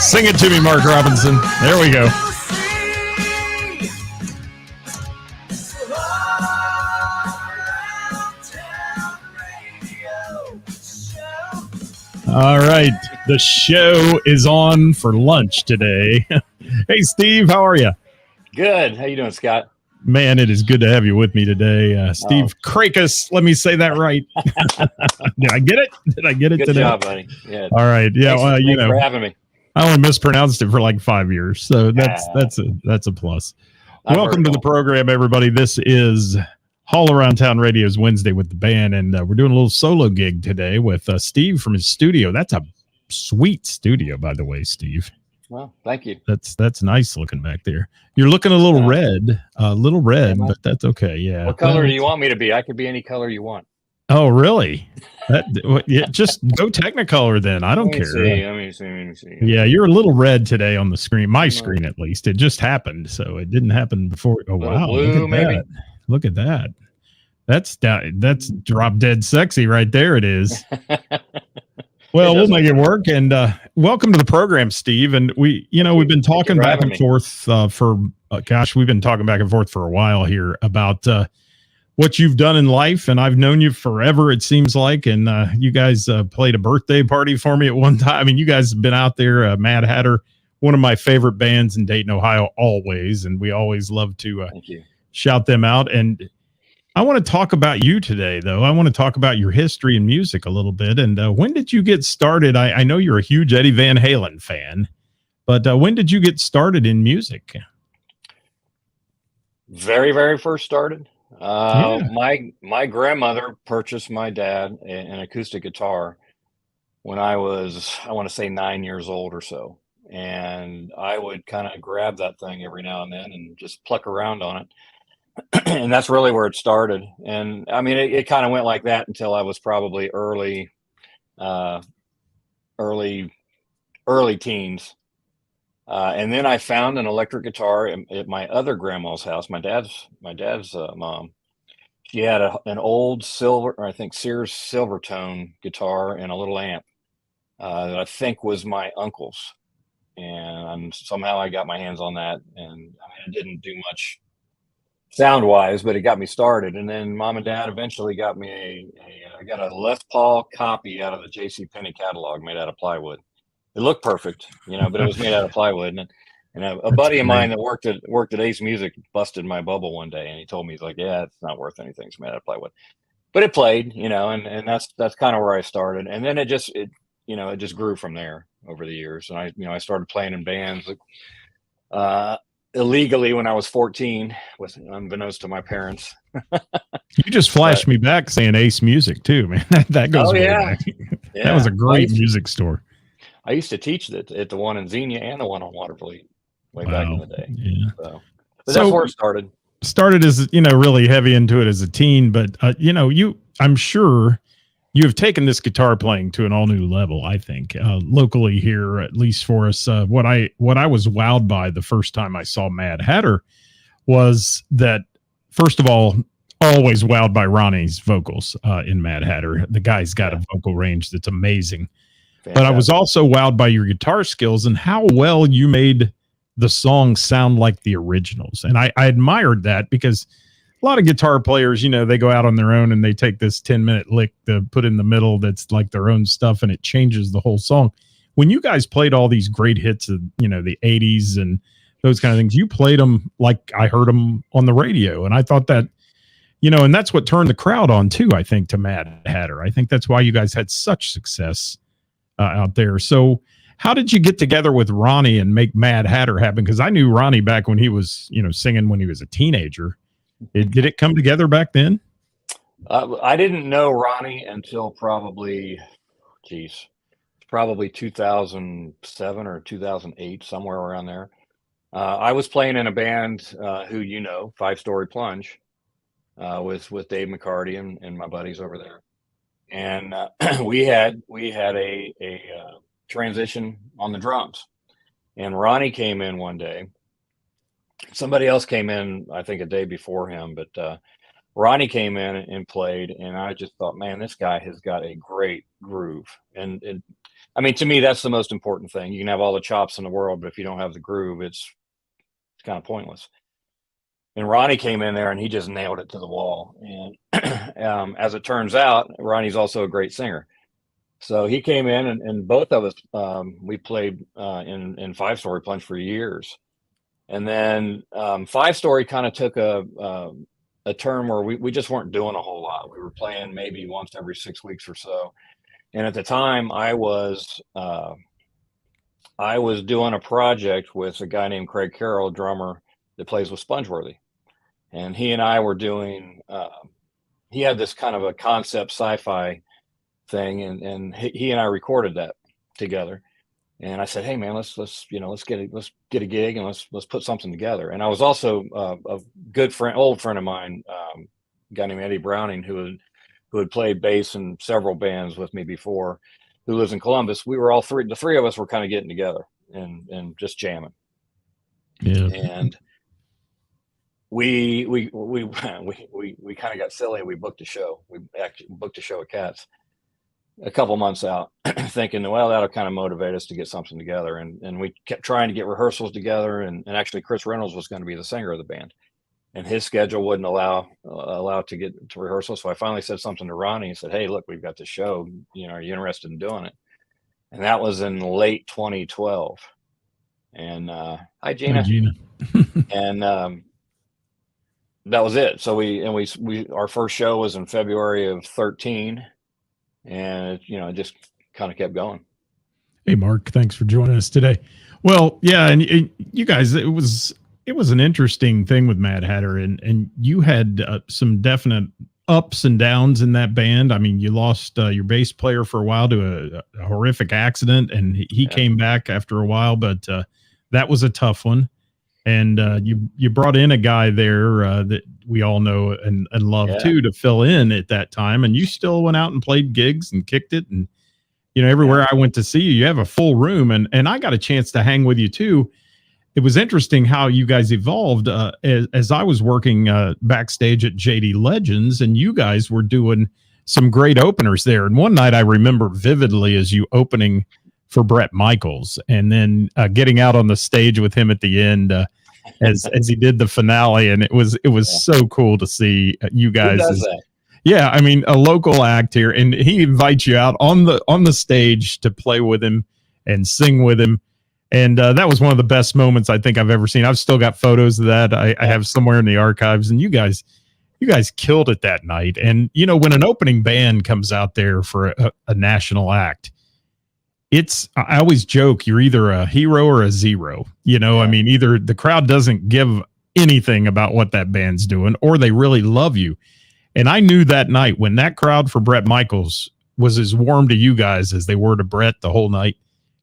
Sing it to me, Mark Robinson. There we go. All right. The show is on for lunch today. Hey, Steve, how are you? Good. How you doing, Scott? Man, it is good to have you with me today. Steve Kracus, let me say that right. Did I get it? Did I get it Good today? job, buddy. Yeah. All right. Yeah, Thanks for having me. I only mispronounced it for like 5 years, so that's a plus. Welcome to the program, everybody. This is All Around Town Radio's Wednesday with the band, and we're doing a little solo gig today with Steve from his studio. That's a sweet studio, by the way, Steve. Well, thank you. That's nice looking back there. You're looking a little red, but that's okay. Yeah. What color do you want me to be? I could be any color you want. Oh, really? Just go Technicolor then. I don't care. Let me see. Yeah, you're a little red today on the screen. My screen, at least. It just happened, so it didn't happen before. Oh, wow. Blue, maybe. Look at that. That's drop dead sexy right there. It is. Well, we'll make it work. And welcome to the program, Steve. And we've been talking back and forth we've been talking back and forth for a while here about what you've done in life. And I've known you forever, it seems like. And you guys played a birthday party for me at one time. I mean, you guys have been out there. Mad Hatter, one of my favorite bands in Dayton, Ohio, always. And we always love to shout them out. And I want to talk about you today, though. I want to talk about your history in music a little bit. And when did you get started? I know you're a huge Eddie Van Halen fan, but when did you get started in music? Very, very first started. My grandmother purchased my dad an acoustic guitar when I was, I want to say 9 years old or so. And I would kind of grab that thing every now and then and just pluck around on it. And that's really where it started. And I mean, it kind of went like that until I was probably early teens. And then I found an electric guitar at my other grandma's house, my dad's mom. She had an old silver, or I think Sears Silvertone guitar and a little amp that I think was my uncle's. And somehow I got my hands on that. And I mean, it didn't do much sound wise, but it got me started. And then Mom and Dad eventually got me I got a Les Paul copy out of the J.C. Penney catalog made out of plywood. It looked perfect, but it was made out of plywood. And a buddy of mine that worked at Ace Music busted my bubble one day, and he told me, he's like, yeah, it's not worth anything. It's made out of plywood, but it played, and that's kind of where I started. And then it just grew from there over the years. And I started playing in bands illegally when I was 14, with unbeknownst to my parents. You just flashed me back saying Ace Music too, man. That goes way back. Yeah. That was a great music store. I used to teach at the one in Xenia and the one on Watervliet way back in the day. Yeah. So that's where it started. Started as, really heavy into it as a teen, but I'm sure you have taken this guitar playing to an all new level, I think, locally here, at least for us. What I was wowed by the first time I saw Mad Hatter was that, first of all, always wowed by Ronnie's vocals in Mad Hatter. The guy's got a vocal range that's amazing. Fantastic. But I was also wowed by your guitar skills and how well you made the song sound like the originals. And I admired that, because a lot of guitar players, they go out on their own and they take this 10-minute lick to put in the middle that's like their own stuff, and it changes the whole song. When you guys played all these great hits of, the 80s and those kind of things, you played them like I heard them on the radio. And I thought that, and that's what turned the crowd on too, I think, to Mad Hatter. I think that's why you guys had such success out there. So how did you get together with Ronnie and make Mad Hatter happen? Because I knew Ronnie back when he was, singing when he was a teenager. Did it come together back then? I didn't know Ronnie until probably 2007 or 2008, somewhere around there. I was playing in a band who 5 Story Plunge with Dave McCarty and my buddies over there. And we had a transition on the drums. And Ronnie came in one day. Somebody else came in, I think, a day before him, but Ronnie came in and played, and I just thought, man, this guy has got a great groove. And I mean, to me, that's the most important thing. You can have all the chops in the world, but if you don't have the groove, it's kind of pointless. And Ronnie came in there and he just nailed it to the wall. And as it turns out, Ronnie's also a great singer. So he came in, and both of us, we played in Five Story Plunge for years. And then Five Story kind of took a turn where we just weren't doing a whole lot. We were playing maybe once every 6 weeks or so. And at the time, I was doing a project with a guy named Craig Carroll, drummer that plays with Spongeworthy. And he and I were doing, he had this kind of a concept sci-fi thing, and he and I recorded that together. And I said, hey man, let's get a gig and let's put something together. And I was also a good friend, old friend of mine, a guy named Eddie Browning, who had played bass in several bands with me before, who lives in Columbus. We were the three of us were kind of getting together and just jamming. Yeah. And we kind of got silly. We booked a show. We actually booked a show at Cats a couple months out, thinking, well, that'll kind of motivate us to get something together. And we kept trying to get rehearsals together. And actually, Chris Reynolds was going to be the singer of the band, and his schedule wouldn't allow to get to rehearsal. So I finally said something to Ronnie and said, hey, look, we've got this show. Are you interested in doing it? And that was in late 2012. And hi, Gina. Hi, Gina. And that was it. So our first show was in February of 13, and it just kind of kept going. Hey, Mark, thanks for joining us today. Well, yeah, and you guys, it was an interesting thing with Mad Hatter, and you had some definite ups and downs in that band. I mean, you lost your bass player for a while to a horrific accident, and he came back after a while, but that was a tough one. And you brought in a guy there that we all know and love too, to fill in at that time. And you still went out and played gigs and kicked it. And, everywhere I went to see you, you have a full room. And I got a chance to hang with you too. It was interesting how you guys evolved as I was working backstage at JD Legends, and you guys were doing some great openers there. And one night I remember vividly as you opening for Bret Michaels, and then getting out on the stage with him at the end as he did the finale, and it was so cool to see you guys. Yeah, I mean, a local act here, and he invites you out on the stage to play with him and sing with him, and that was one of the best moments I think I've ever seen. I've still got photos of that. I have somewhere in the archives, and you guys killed it that night. And when an opening band comes out there for a national act, I always joke, you're either a hero or a zero. I mean, either the crowd doesn't give anything about what that band's doing, or they really love you. And I knew that night when that crowd for Bret Michaels was as warm to you guys as they were to Bret the whole night,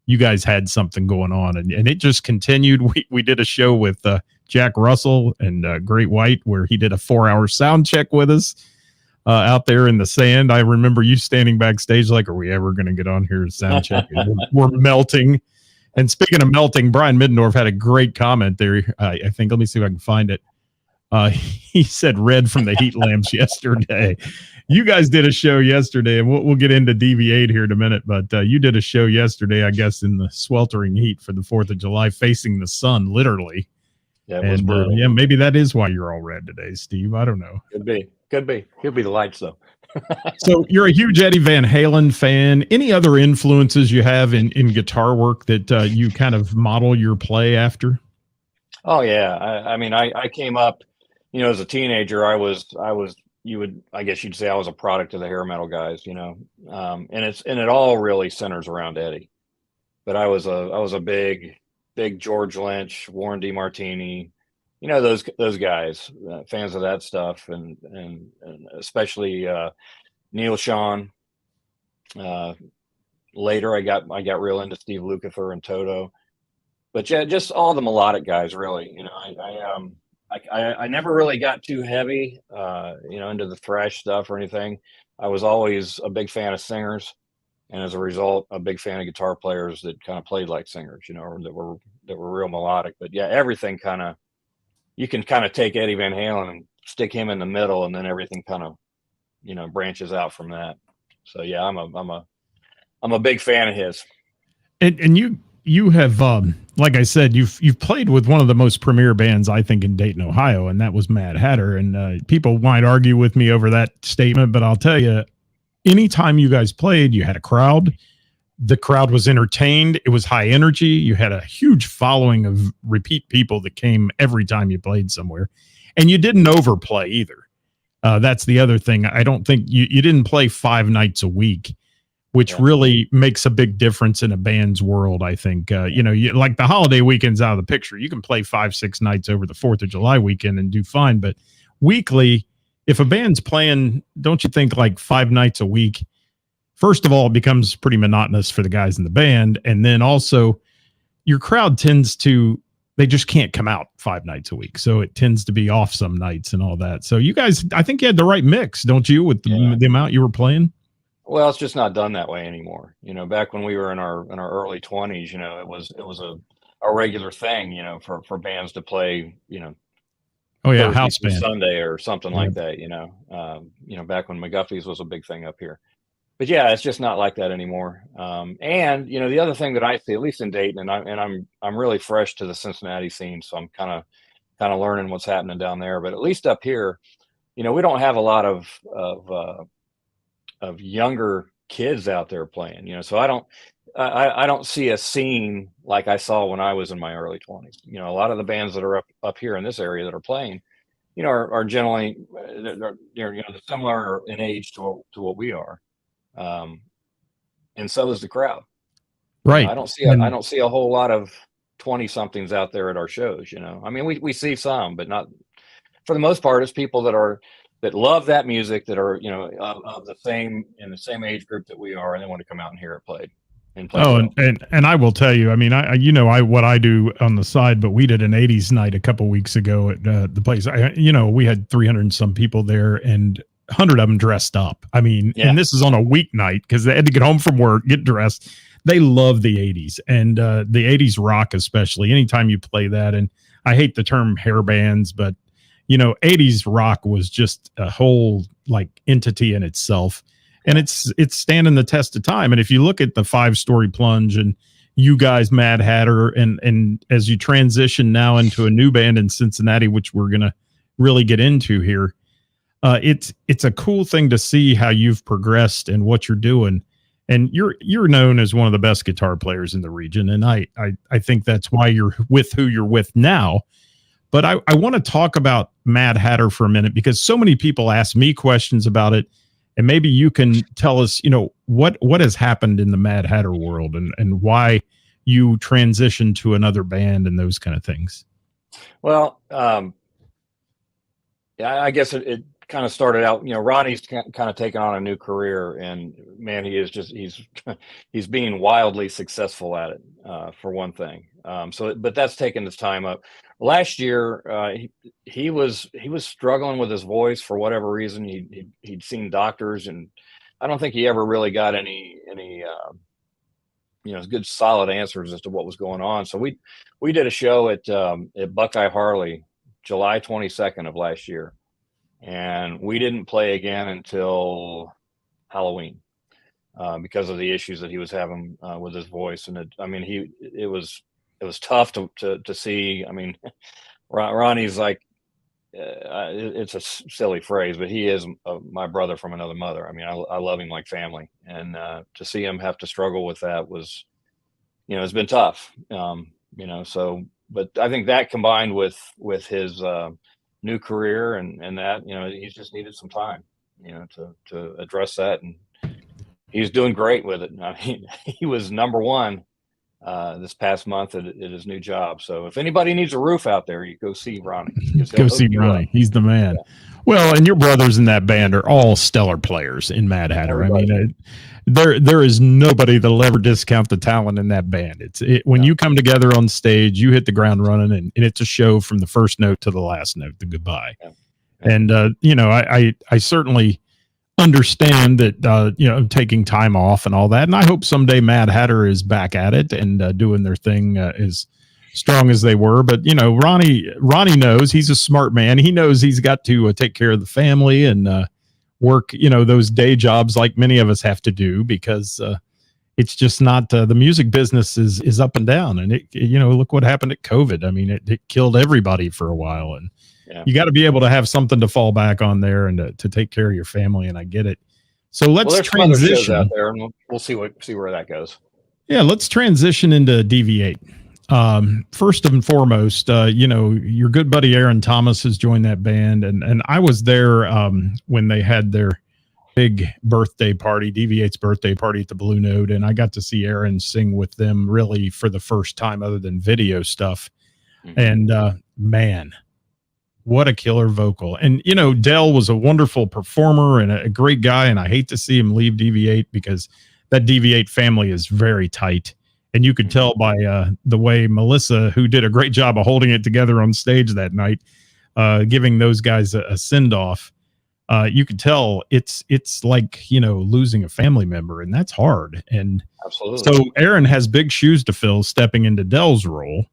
you guys had something going on, and it just continued. We did a show with Jack Russell and Great White where he did a 4-hour sound check with us. Out there in the sand. I remember you standing backstage like, are we ever going to get on here and sound check? We're melting. And speaking of melting, Brian Middendorf had a great comment there. I think, let me see if I can find it. He said red from the heat lamps yesterday. You guys did a show yesterday, and we'll get into DV8 here in a minute, but you did a show yesterday, I guess, in the sweltering heat for the 4th of July, facing the sun, literally. Yeah, it was brutal. Yeah, maybe that is why you're all red today, Steve. I don't know. Could be. He'll be the lights, though. So you're a huge Eddie Van Halen fan. Any other influences you have in guitar work that you kind of model your play after? Oh yeah, I mean, I came up, as a teenager. I guess you'd say I was a product of the hair metal guys, and it all really centers around Eddie. But I was a big George Lynch, Warren DeMartini, those guys, fans of that stuff, and especially Neil Schon. Later, I got real into Steve Lukather and Toto, but yeah, just all the melodic guys, really. I never really got too heavy, into the thrash stuff or anything. I was always a big fan of singers, and as a result, a big fan of guitar players that kind of played like singers, or that were real melodic. But yeah, everything you can kind of take Eddie Van Halen and stick him in the middle, and then everything kind of, branches out from that. So yeah, I'm a big fan of his. And you have like I said, you've played with one of the most premier bands I think in Dayton, Ohio, and that was Mad Hatter. And people might argue with me over that statement, but I'll tell you, anytime you guys played, you had a crowd. The crowd was entertained. It was high energy. You had a huge following of repeat people that came every time you played somewhere, and you didn't overplay either. That's the other thing. I don't think you didn't play 5 nights a week, which really makes a big difference in a band's world. I think, like the holiday weekends out of the picture, you can play 5-6 nights over the 4th of July weekend and do fine. But weekly, if a band's playing, don't you think like 5 nights a week, first of all, it becomes pretty monotonous for the guys in the band. And then also your crowd they just can't come out 5 nights a week. So it tends to be off some nights and all that. So you guys, I think you had the right mix, don't you, with the amount you were playing? Well, it's just not done that way anymore. Back when we were in our early 20s, it was a regular thing, for bands to play, Oh yeah, Thursday house band Sunday or something like that. Back when McGuffey's was a big thing up here. But yeah, it's just not like that anymore. And the other thing that I see, at least in Dayton, and I'm really fresh to the Cincinnati scene, so I'm kind of learning what's happening down there. But at least up here, we don't have a lot of younger kids out there playing. So I don't see a scene like I saw when I was in my early 20s. A lot of the bands that are up here in this area that are playing, are generally they're similar in age to what we are. And so is the crowd. right? I don't see a whole lot of 20 somethings out there at our shows. I mean, we see some, but not for the most part. It's people that love that music, that are of the same age group that we are, and they want to come out and hear it played. And I will tell you, I mean, I what I do on the side, but we did an 80s night a couple weeks ago at the place. We had 300 and some people there, and 100 of them dressed up. I mean, and this is on a weeknight because they had to get home from work, get dressed. They love the 80s, and the 80s rock, especially. Anytime you play that, and I hate the term hair bands, but 80s rock was just a whole like entity in itself, and it's standing the test of time. And if you look at the 5-story plunge and you guys, Mad Hatter, and as you transition now into a new band in Cincinnati, which we're gonna really get into here. It's a cool thing to see how you've progressed and what you're doing, and you're known as one of the best guitar players in the region, and I think that's why you're with who you're with now. But I want to talk about Mad Hatter for a minute, because so many people ask me questions about it, and maybe you can tell us, what has happened in the Mad Hatter world, and why you transitioned to another band and those kind of things. Well, I guess it kind of started out, Ronnie's kind of taken on a new career, and man, he's being wildly successful at it, for one thing. But that's taken his time up. Last year, he was struggling with his voice for whatever reason. He'd seen doctors, and I don't think he ever really got any good solid answers as to what was going on. So we did a show at Buckeye Harley, July 22nd of last year. And we didn't play again until Halloween, because of the issues that he was having with his voice. And it was tough to see. I mean, Ronnie's like, it's a silly phrase, but he is my brother from another mother. I mean, I love him like family, and to see him have to struggle with that was, it's been tough. But I think that combined with his new career and that, he's just needed some time, to address that, and he's doing great with it. I mean, he was number one this past month at his new job. So if anybody needs a roof out there, you go see Ronnie. Go see Ronnie. He's the man. Yeah. Well, and your brothers in that band are all stellar players in Mad Hatter. Everybody. I mean, there is nobody that'll ever discount the talent in that band. When you come together on stage, you hit the ground running, and it's a show from the first note to the last note, the goodbye. Yeah. And I certainly understand that taking time off and all that, and I hope someday Mad Hatter is back at it and doing their thing as strong as they were. But Ronnie knows, he's a smart man. He knows he's got to take care of the family and work those day jobs like many of us have to do, because it's just not the music business is up and down, and look what happened at COVID. I mean, it killed everybody for a while, and Yeah. you got to be able to have something to fall back on there and to take care of your family. And I get it. So let's Well, there's some other shows transition. out there, and we'll see where that goes. Yeah, let's transition into DV8. First and foremost, your good buddy Aaron Thomas has joined that band, and I was there when they had their big birthday party, DV8's birthday party at the Blue Note, and I got to see Aaron sing with them really for the first time, other than video stuff. Mm-hmm. And man, what a killer vocal! And Dell was a wonderful performer and a great guy, and I hate to see him leave DV8 because that DV8 family is very tight. And you could tell by the way Melissa, who did a great job of holding it together on stage that night, giving those guys a send-off. You could tell it's like, losing a family member, and that's hard. And absolutely. So Aaron has big shoes to fill stepping into Dell's role.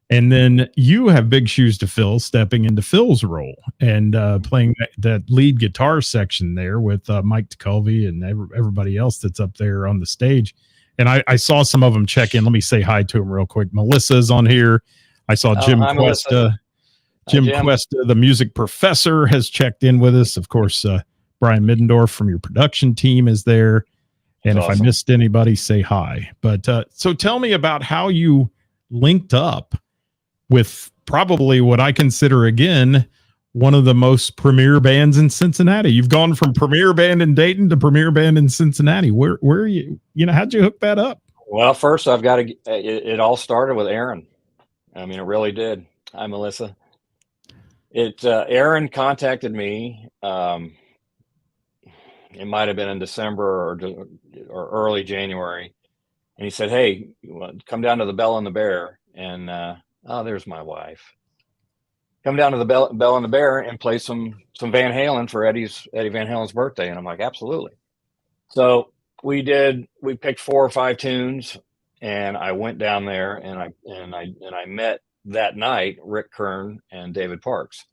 And then you have big shoes to fill stepping into Phil's role and playing that lead guitar section there with Mike DeCulvey and everybody else that's up there on the stage. And I saw some of them check in. Let me say hi to them real quick. Melissa's on here. I saw Jim Cuesta. Jim Cuesta, the music professor, has checked in with us. Of course, Brian Middendorf from your production team is there. And if I missed anybody, say hi. But so tell me about how you linked up with probably what I consider, again, one of the most premier bands in Cincinnati. You've gone from premier band in Dayton to premier band in Cincinnati. Where are you? How'd you hook that up? Well, first I've got to. It all started with Aaron. I mean, it really did. Hi, Melissa. Aaron contacted me. It might have been in December or early January, and he said, "Hey, come down to the Bell and the Bear." And there's my wife. Come down to the Bell and the Bear and play some Van Halen for Eddie Van Halen's birthday. And I'm like, absolutely. So we picked 4 or 5 tunes, and I went down there and I met that night Rick Kern and David Parks,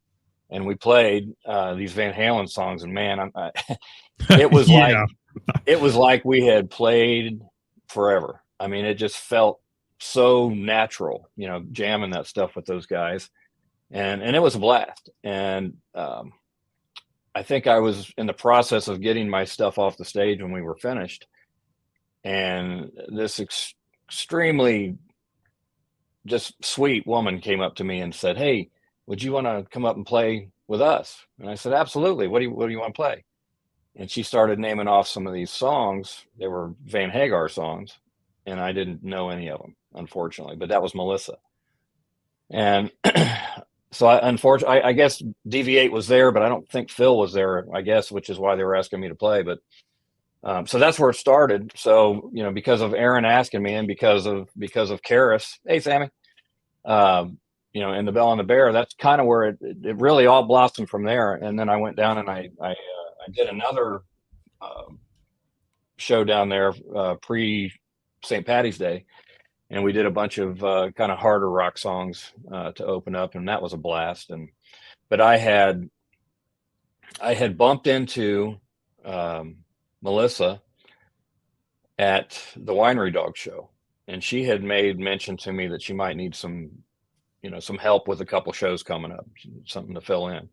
and we played these Van Halen songs. And man, it was it was like we had played forever. I mean, it just felt so natural, jamming that stuff with those guys. And it was a blast. And I think I was in the process of getting my stuff off the stage when we were finished. And this extremely just sweet woman came up to me and said, "Hey, would you want to come up and play with us?" And I said, "Absolutely. What do you want to play?" And she started naming off some of these songs. They were Van Hagar songs, and I didn't know any of them, unfortunately. But that was Melissa. And so I guess DV8 was there, but I don't think Phil was there, I guess, which is why they were asking me to play. But so that's where it started. So, because of Aaron asking me, and because of Kracus, hey, Sammy, and the Bell and the Bear, that's kind of where it really all blossomed from there. And then I went down and I did another show down there pre St. Patty's Day. And we did a bunch of kind of harder rock songs to open up, and that was a blast. But I had bumped into Melissa at the Winery Dog show, and she had made mention to me that she might need some help with a couple shows coming up, something to fill in.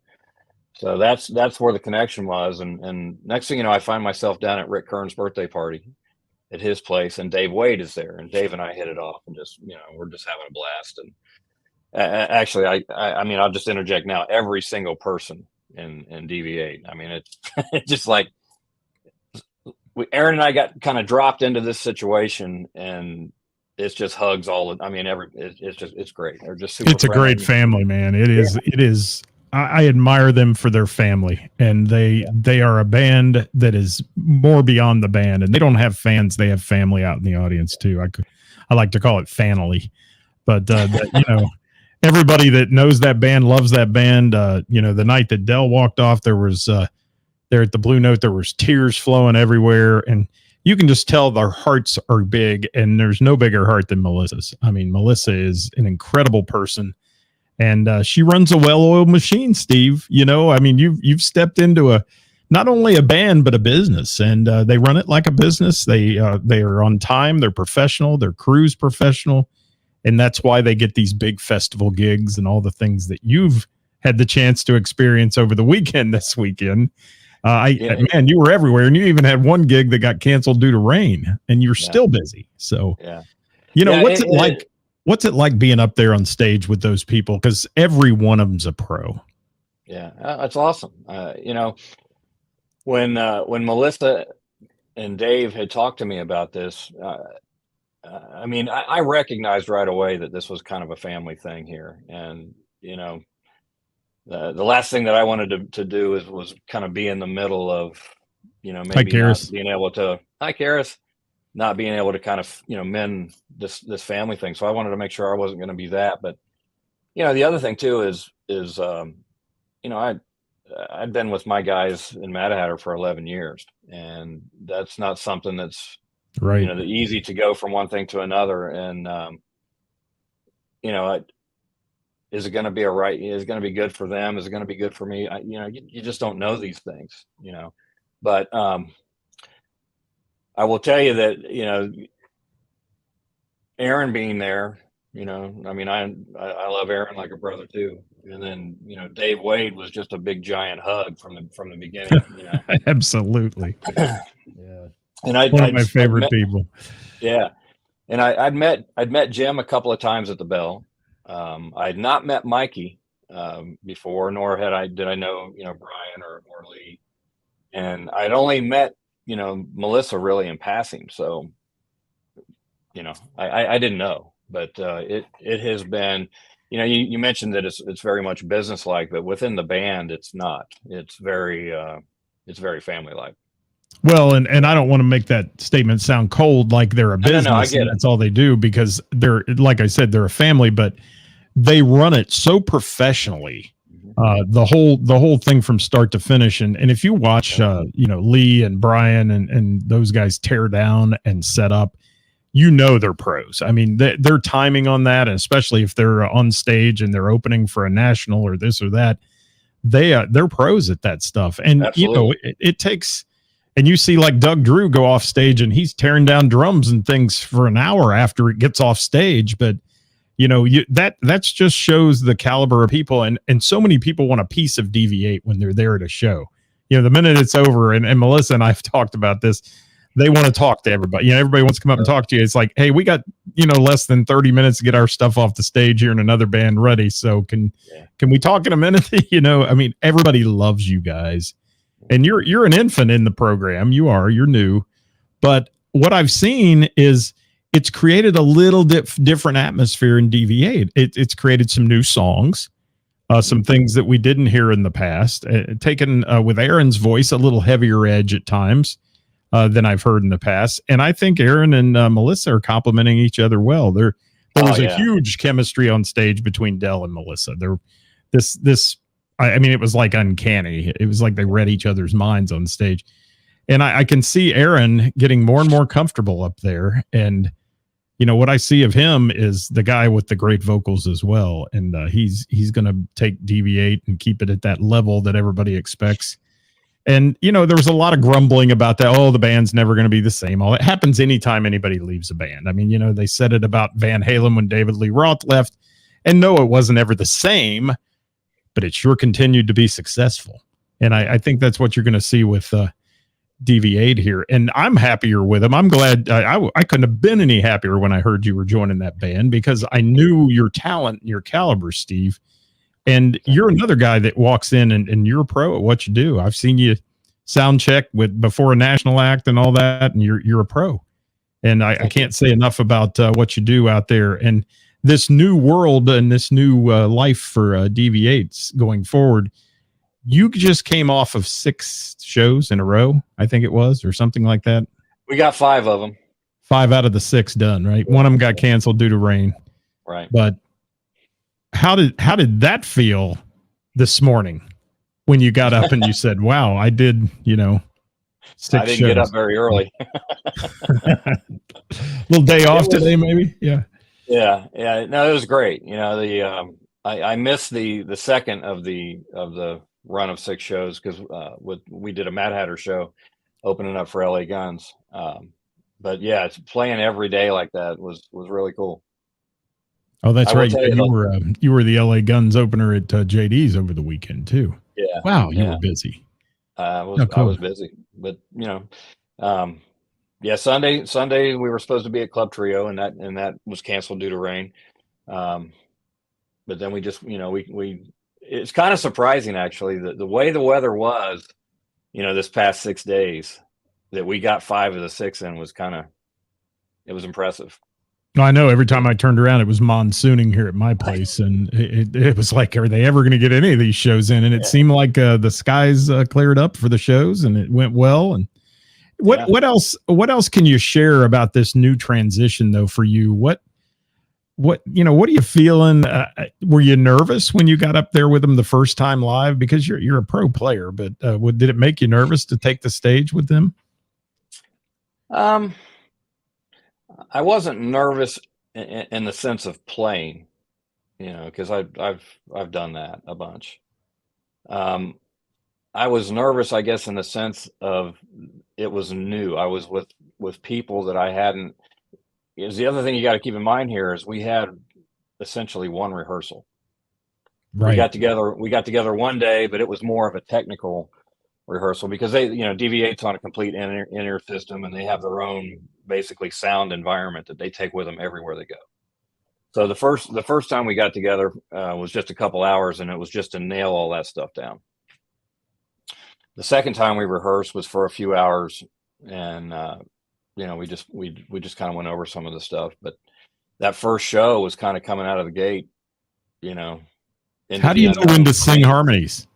So that's where the connection was. And next thing you know, I find myself down at Rick Kern's birthday party at his place, and Dave Wade is there, and Dave and I hit it off, and just we're just having a blast. And actually, I mean, I'll just interject now. Every single person in DV8, I mean, it's it's just like Aaron and I got kind of dropped into this situation, and it's just hugs all. I mean, it's great. They're just super. It's friendly. A great family, man. It is. Yeah. It is. I admire them for their family, and they are a band that is more beyond the band, and they don't have fans. They have family out in the audience too. I like to call it family, but everybody that knows that band loves that band. The night that Dell walked off, there was there at the Blue Note, there was tears flowing everywhere, and you can just tell their hearts are big, and there's no bigger heart than Melissa's. I mean, Melissa is an incredible person. And she runs a well-oiled machine, Steve. I mean, you've stepped into not only a band but a business, and they run it like a business. They are on time. They're professional. Their crew's professional, and that's why they get these big festival gigs and all the things that you've had the chance to experience over the weekend this weekend. Man, you were everywhere, and you even had one gig that got canceled due to rain, and you're still busy. So, what's it like? What's it like being up there on stage with those people? Because every one of them's a pro. Yeah, that's awesome. When Melissa and Dave had talked to me about this, I recognized right away that this was kind of a family thing here, and the last thing that I wanted to do was kind of be in the middle of, maybe not being able to. Hi, Karis. Not being able to kind of mend this family thing. So I wanted to make sure I wasn't going to be that. But the other thing too is I'd been with my guys in Mad Hatter for 11 years, and that's not something that's right. Easy to go from one thing to another. And is it going to be is it going to be good for them? Is it going to be good for me? You just don't know these things, but I will tell you that, Aaron being there, I love Aaron like a brother too. And then, Dave Wade was just a big giant hug from the beginning. Absolutely. Yeah. And one of my favorite people. Yeah. And I'd met Jim a couple of times at the Bell. I'd not met Mikey before, nor did I know, Brian or Lee. And I'd only met Melissa really in passing. So, I didn't know, but it has been, you mentioned that it's very much business-like, but within the band, it's not. It's very family-like. Well, and I don't want to make that statement sound cold, like they're a business. No, I get it. That's all they do, because they're, like I said, they're a family, but they run it so professionally. The whole thing from start to finish. And if you watch, Lee and Brian and those guys tear down and set up, they're pros. I mean, their timing on that, and especially if they're on stage and they're opening for a national or this or that, they're pros at that stuff. And, it takes, and you see like Doug Drew go off stage and he's tearing down drums and things for an hour after it gets off stage. But that's just shows the caliber of people, and so many people want a piece of DV8 when they're there at a show. The minute it's over, and Melissa and I've talked about this, they want to talk to everybody. Everybody wants to come up and talk to you. It's like, hey, we got less than 30 minutes to get our stuff off the stage here and another band ready. So can we talk in a minute? Everybody loves you guys, and you're an infant in the program. You're new, but what I've seen is, it's created a little different atmosphere in DV8. It's created some new songs, some things that we didn't hear in the past, taken with Aaron's voice, a little heavier edge at times than I've heard in the past. And I think Aaron and Melissa are complimenting each other well. There was a huge chemistry on stage between Del and Melissa. It was like uncanny. It was like they read each other's minds on stage. And I can see Aaron getting more and more comfortable up there. And what I see of him is the guy with the great vocals as well. And he's going to take DV8 and keep it at that level that everybody expects. And, there was a lot of grumbling about that. Oh, the band's never going to be the same. All that happens anytime anybody leaves a band. They said it about Van Halen when David Lee Roth left. And no, it wasn't ever the same, but it sure continued to be successful. And I think that's what you're going to see with DV8 here, and I'm happier with him. I'm glad. I couldn't have been any happier when I heard you were joining that band, because I knew your talent and your caliber, Steve. And you're another guy that walks in and you're a pro at what you do. I've seen you sound check before a national act and all that, and you're a pro. And I can't say enough about what you do out there, and this new world and this new life for DV8s going forward. You just came off of 6 shows in a row, I think it was, or something like that. We got 5 of them. 5 out of the 6 done, right? One of them got canceled due to rain. Right. But how did that feel this morning when you got up and you said, wow, I did, 6 I didn't shows. Get up very early. Little day off today, maybe? Yeah. Yeah. No, it was great. I missed the second of the run of 6 shows because we did a Mad Hatter show opening up for LA Guns. But yeah, it's playing every day like that was really cool. Oh, that's I will right. tell Yeah, you, you were the LA Guns opener at JD's over the weekend too. yeah, Wow, you yeah. were busy. I Oh, I cool. was busy, but yeah, Sunday we were supposed to be at Club Trio, and that was canceled due to rain. Um, but then we just, we it's kind of surprising actually that the way the weather was, this past 6 days, that we got 5 of the 6 in was it was impressive. I know every time I turned around, it was monsooning here at my place, and it was like, are they ever going to get any of these shows in? And it seemed like the skies cleared up for the shows, and it went well. And what else? What else can you share about this new transition, though, for you? What what are you feeling? Were you nervous when you got up there with them the first time live, because you're a pro player, but did it make you nervous to take the stage with them? Um, I wasn't nervous in the sense of playing, because I've done that a bunch. Um, I was nervous, I guess, in the sense of it was new. I was with people that I hadn't. Is the other thing you got to keep in mind here is we had essentially one rehearsal. We got together one day, but it was more of a technical rehearsal because they, Deviate's on a complete in-ear system, and they have their own basically sound environment that they take with them everywhere they go. So the first time we got together was just a couple hours, and it was just to nail all that stuff down. The second time we rehearsed was for a few hours, and we just kind of went over some of the stuff. But that first show was kind of coming out of the gate, How do you know when to sing harmonies?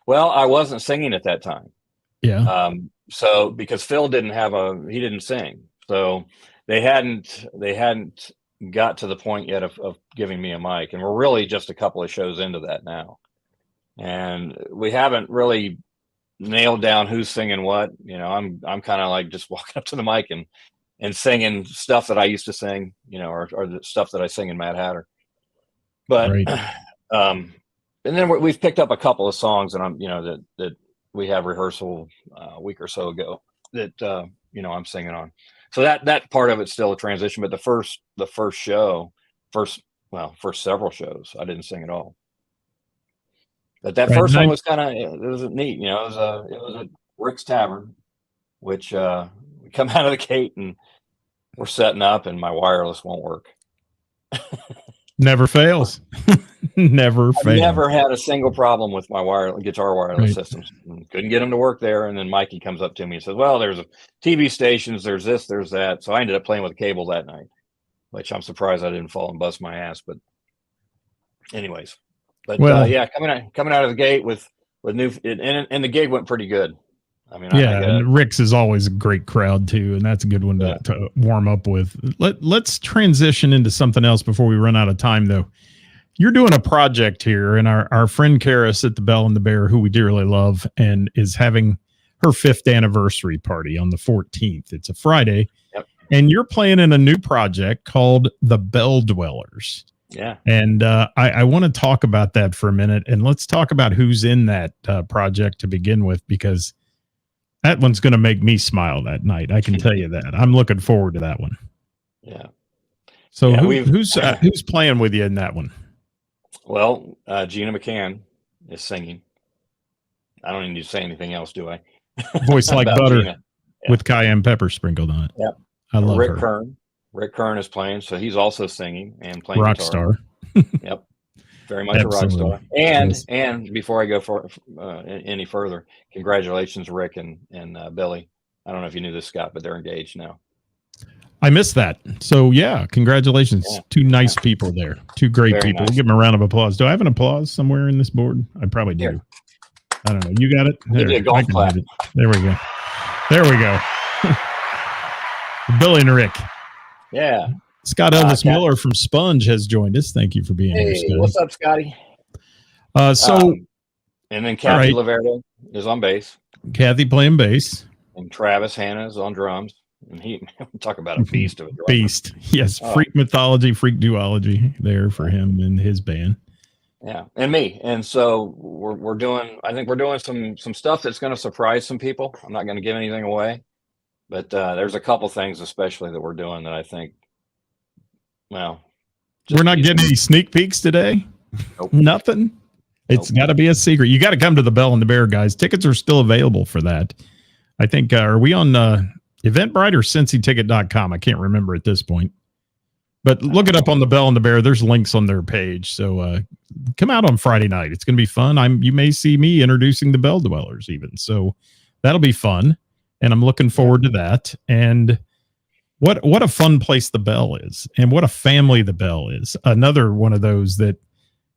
Well, I wasn't singing at that time. Yeah. So because Phil he didn't sing, so they hadn't got to the point yet of giving me a mic, and we're really just a couple of shows into that now, and we haven't really nailed down who's singing what. I'm kind of like just walking up to the mic and singing stuff that I used to sing, or the stuff that I sing in Mad Hatter. But and then we've picked up a couple of songs, and I'm that we have rehearsal a week or so ago that I'm singing on. So that part of it's still a transition. But the first several shows, I didn't sing at all. But that first one was it was neat. It was at Rick's Tavern, which we come out of the gate and we're setting up, and my wireless won't work. Never fails. Never fails. I never had a single problem with my guitar wireless systems. Couldn't get them to work there. And then Mikey comes up to me and says, well, there's TV stations, there's this, there's that. So I ended up playing with a cable that night, which I'm surprised I didn't fall and bust my ass. But anyways, coming out of the gate with new, and the gig went pretty good. I mean, and Rick's is always a great crowd too, and that's a good one to warm up with. Let's transition into something else before we run out of time, though. You're doing a project here, and our friend Kracus at the Bell and the Bear, who we dearly love, and is having her 5th anniversary party on the 14th. It's a Friday, and you're playing in a new project called the Bell Dwellers. Yeah. And I want to talk about that for a minute, and let's talk about who's in that project to begin with, because that one's going to make me smile that night. I can tell you that. I'm looking forward to that one. Yeah. So who's playing with you in that one? Well, Gina McCann is singing. I don't need to say anything else, do I? Voice like butter with cayenne pepper sprinkled on it. Yep. I love Rick her. Kern. Rick Kern is playing, so he's also singing and playing rock guitar. Star. Yep. Very much Absolutely. A rock star. And before I go for any further, congratulations, Rick and Billy. I don't know if you knew this, Scott, but they're engaged now. I missed that. So yeah, congratulations. Yeah. Two nice people there. Two great people. Nice. We'll give them a round of applause. Do I have an applause somewhere in this board? I probably do. Here. I don't know. You got it? There, a golf clap. There we go. There we go. Billy and Rick. Yeah. Scott Elvis Miller from Sponge has joined us. Thank you for being here, Scotty. What's up, Scotty? And then Kathy Laverde is on bass. Kathy playing bass. And Travis Hanna is on drums. And he talk about a beast of a drummer. Beast. Yes. Freak mythology, freak duology there for him and his band. Yeah, and me. And so we're doing. I think we're doing some stuff that's going to surprise some people. I'm not going to give anything away, but there's a couple things especially that we're doing that I think, well, We're just not tease getting them. any sneak peeks today. Nope. Nothing. It's Nope. got to be a secret. You got to come to the Bell and the Bear, guys. Tickets are still available for that. I think, are we on Eventbrite or CincyTicket.com? I can't remember at this point. But look it up on the Bell and the Bear. There's links on their page. So come out on Friday night. It's going to be fun. You may see me introducing the Bell Dwellers even. So that'll be fun. And I'm looking forward to that. And what a fun place the Bell is. And what a family the Bell is. Another one of those that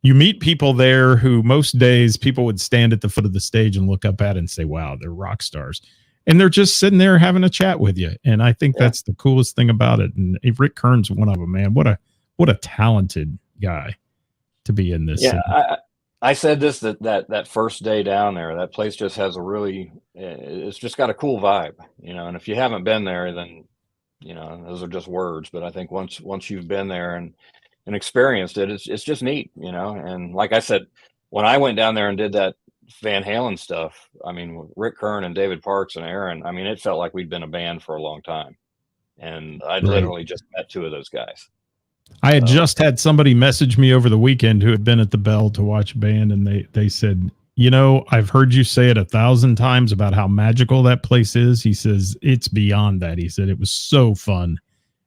you meet people there who most days people would stand at the foot of the stage and look up at and say, wow, they're rock stars. And they're just sitting there having a chat with you. And I think that's the coolest thing about it. And Rick Kern's one of them, man. What a talented guy to be in this. Yeah, I said this, that first day down there, that place just has a really, it's just got a cool vibe, and if you haven't been there, then, those are just words. But I think once you've been there and experienced it, it's just neat, and like I said, when I went down there and did that Van Halen stuff, I mean, Rick Kern and David Parks and Aaron, I mean, it felt like we'd been a band for a long time. And I'd literally just met two of those guys. I had just had somebody message me over the weekend who had been at the Bell to watch a band, and they said, I've heard you say it 1,000 times about how magical that place is. He says, it's beyond that. He said, it was so fun.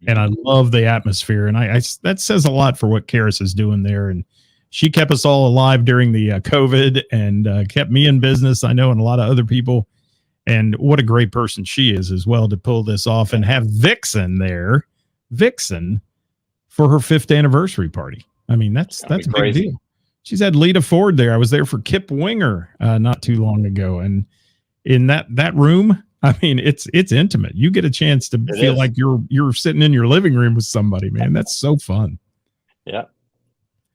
And I love the atmosphere. And I that says a lot for what Kracus is doing there. And she kept us all alive during the COVID and kept me in business, I know, and a lot of other people. And what a great person she is as well to pull this off and have Vixen there, for her 5th anniversary party. I mean, that's a big deal. She's had Lita Ford there. I was there for Kip Winger not too long ago. And in that room, I mean, it's intimate. You get a chance to feel like you're sitting in your living room with somebody, man. That's so fun. Yeah.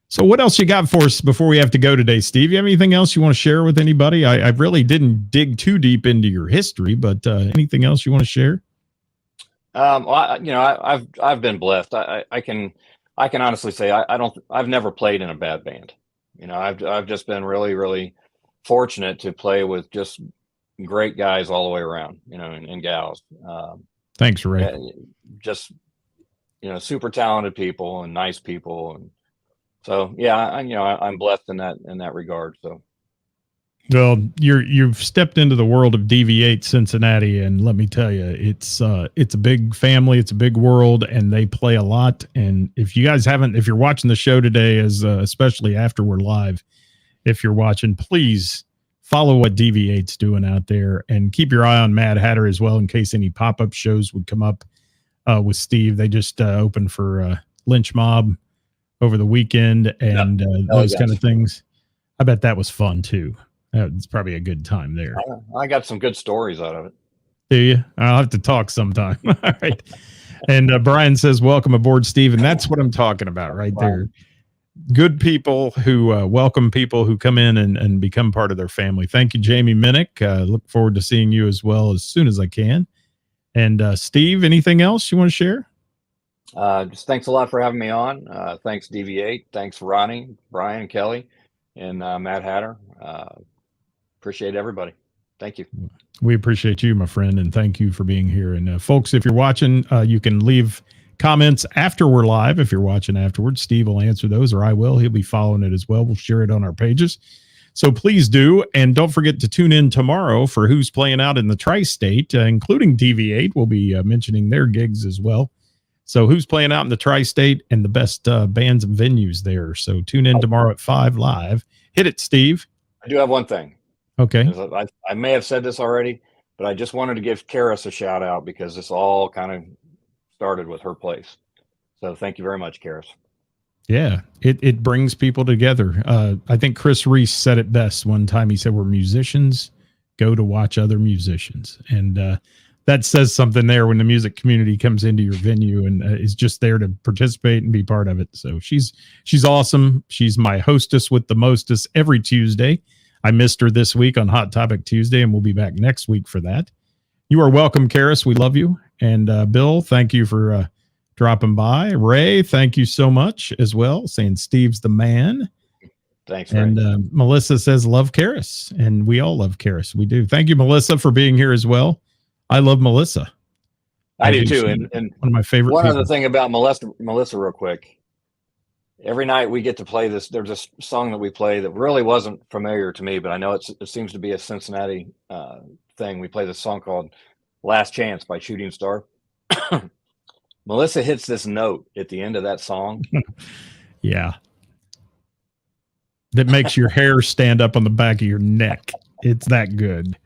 So what else you got for us before we have to go today, Steve? You have anything else you want to share with anybody? I really didn't dig too deep into your history, but anything else you want to share? Well, I've been blessed. I can honestly say I've never played in a bad band. I've just been really, really fortunate to play with just great guys all the way around, and gals. Thanks, Ray. Just, super talented people and nice people. And so, yeah, I'm blessed in that regard. So. Well, you've stepped into the world of DV8 Cincinnati, and let me tell you, it's a big family, it's a big world, and they play a lot. And if you're watching the show today, especially after we're live, if you're watching, please follow what DV8's doing out there, and keep your eye on Mad Hatter as well in case any pop-up shows would come up with Steve. They just opened for Lynch Mob over the weekend, and those kind of things. I bet that was fun too. It's probably a good time there. I got some good stories out of it. Do you? I'll have to talk sometime. All right. And Brian says, welcome aboard, Steve. And that's what I'm talking about right there. Good people who welcome people who come in and become part of their family. Thank you, Jamie Minnick. Look forward to seeing you as well as soon as I can. And Steve, anything else you want to share? Just thanks a lot for having me on. Thanks, DV8. Thanks, Ronnie, Brian, Kelly, and Matt Hatter. Appreciate everybody. Thank you. We appreciate you, my friend, and thank you for being here. And folks, if you're watching, you can leave comments after we're live. If you're watching afterwards, Steve will answer those, or I will. He'll be following it as well. We'll share it on our pages. So please do. And don't forget to tune in tomorrow for who's playing out in the tri-state, including DV8. We'll be mentioning their gigs as well. So who's playing out in the tri-state and the best bands and venues there. So tune in tomorrow at 5 live. Hit it, Steve. I do have one thing. Okay. I may have said this already, but I just wanted to give Kracus a shout out because this all kind of started with her place. So thank you very much, Kracus. Yeah, it brings people together. I think Chris Reese said it best one time. He said, we're musicians, go to watch other musicians. And that says something there when the music community comes into your venue and is just there to participate and be part of it. So she's awesome. She's my hostess with the mostest every Tuesday. I missed her this week on Hot Topic Tuesday, and we'll be back next week for that. You are welcome, Kracus. We love you. And Bill, thank you for dropping by. Ray, thank you so much as well, saying Steve's the man. Thanks, Ray. And Melissa says, love Karis. And we all love Karis. We do. Thank you, Melissa, for being here as well. I love Melissa. I do too. She's And one of my favorite one people. other thing about Melissa, real quick. Every night we get to play this. There's a song that we play that really wasn't familiar to me, but I know it seems to be a Cincinnati thing. We play this song called Last Chance by Shooting Star. Melissa hits this note at the end of that song. Yeah. That makes your hair stand up on the back of your neck. It's that good.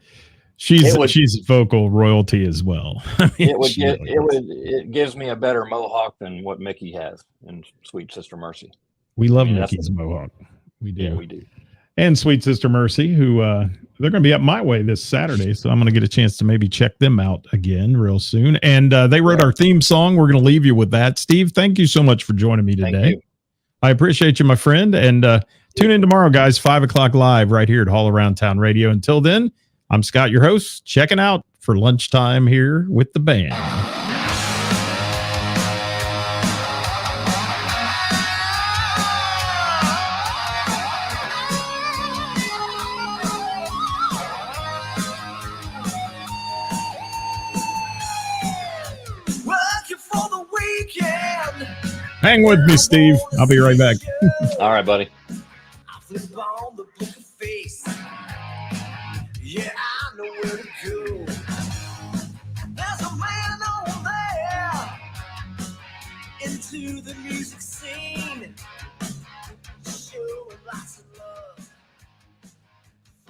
She's vocal royalty as well. I mean, it gives me a better mohawk than what Mickey has in Sweet Sister Mercy. We love Mickey's mohawk. We do. Yeah, we do. And Sweet Sister Mercy, who they're going to be up my way this Saturday, so I'm going to get a chance to maybe check them out again real soon. And they wrote our theme song. We're going to leave you with that. Steve, thank you so much for joining me today. I appreciate you, my friend. And tune in tomorrow, guys, 5 o'clock live right here at All Around Town Radio. Until then, I'm Scott, your host, checking out for lunchtime here with the band. Hang with me, Steve. I'll be right back. All right, buddy. Yeah, I know where to go. There's a man over there into the